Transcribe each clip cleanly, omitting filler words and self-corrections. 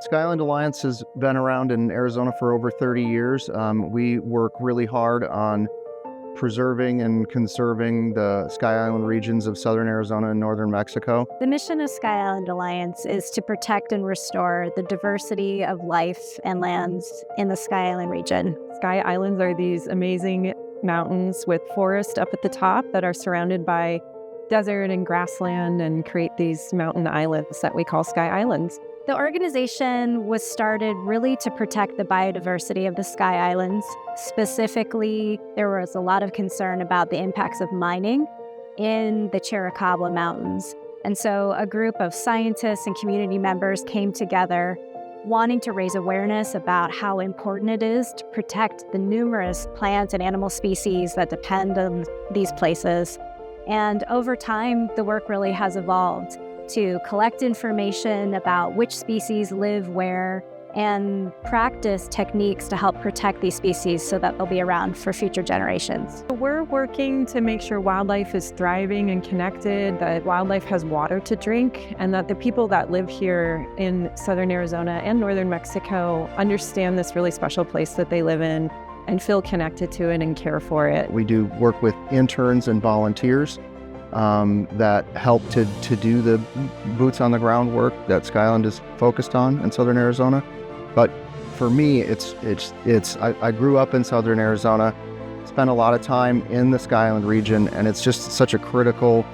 Skyland Alliance has been around in Arizona for over 30 years. We work really hard on preserving and conserving the Sky Island regions of southern Arizona and northern Mexico. The mission of Sky Island Alliance is to protect and restore the diversity of life and lands in the Sky Island region. Sky Islands are these amazing mountains with forest up at the top that are surrounded by desert and grassland and create these mountain islands that we call Sky Islands. The organization was started really to protect the biodiversity of the Sky Islands. Specifically, there was a lot of concern about the impacts of mining in the Chiricahua Mountains. And so a group of scientists and community members came together wanting to raise awareness about how important it is to protect the numerous plant and animal species that depend on these places. And over time, the work really has evolved to collect information about which species live where and practice techniques to help protect these species so that they'll be around for future generations. We're working to make sure wildlife is thriving and connected, that wildlife has water to drink, and that the people that live here in southern Arizona and northern Mexico understand this really special place that they live in and feel connected to it and care for it. We do work with interns and volunteers that help to do the boots on the ground work that Skyland is focused on in southern Arizona. But for me, I grew up in southern Arizona, spent a lot of time in the Sky Island region, and it's just such a critical,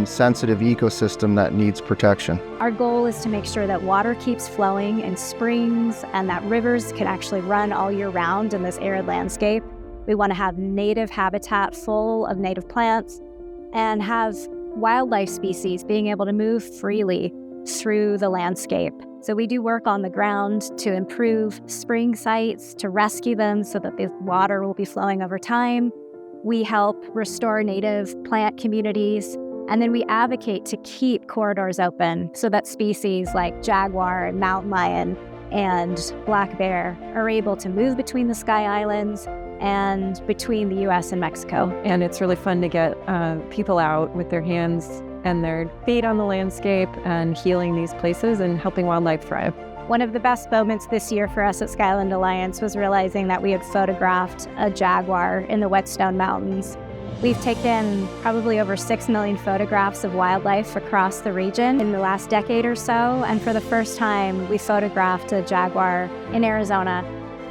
sensitive ecosystem that needs protection. Our goal is to make sure that water keeps flowing in springs and that rivers can actually run all year round in this arid landscape. We want to have native habitat full of native plants and have wildlife species being able to move freely through the landscape. So we do work on the ground to improve spring sites, to rescue them so that the water will be flowing over time. We help restore native plant communities, and then we advocate to keep corridors open so that species like jaguar and mountain lion and black bear are able to move between the Sky Islands and between the U.S. and Mexico. And it's really fun to get people out with their hands and their feet on the landscape and healing these places and helping wildlife thrive. One of the best moments this year for us at Sky Island Alliance was realizing that we had photographed a jaguar in the Whetstone Mountains. We've taken probably over 6 million photographs of wildlife across the region in the last decade or so, and for the first time, we photographed a jaguar in Arizona.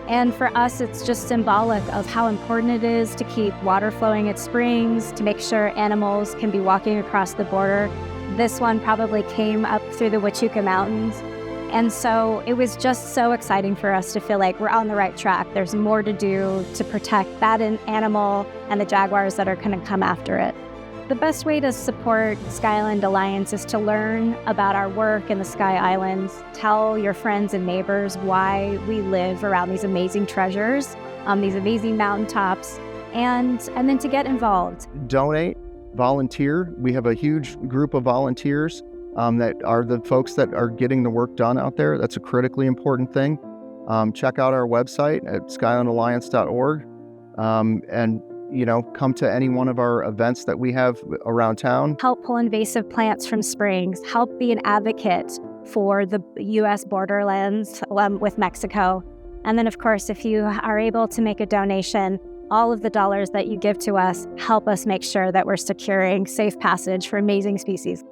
And for us, it's just symbolic of how important it is to keep water flowing at springs, to make sure animals can be walking across the border. This one probably came up through the Huachuca Mountains. And so it was just so exciting for us to feel like we're on the right track. There's more to do to protect that animal and the jaguars that are going to come after it. The best way to support Sky Island Alliance is to learn about our work in the Sky Islands, tell your friends and neighbors why we live around these amazing treasures, these amazing mountaintops, and then to get involved. Donate, volunteer. We have a huge group of volunteers that are the folks that are getting the work done out there. That's a critically important thing. Check out our website at skylandalliance.org and come to any one of our events that we have around town. Help pull invasive plants from springs. Help be an advocate for the U.S. borderlands with Mexico. And then, of course, if you are able to make a donation, all of the dollars that you give to us help us make sure that we're securing safe passage for amazing species.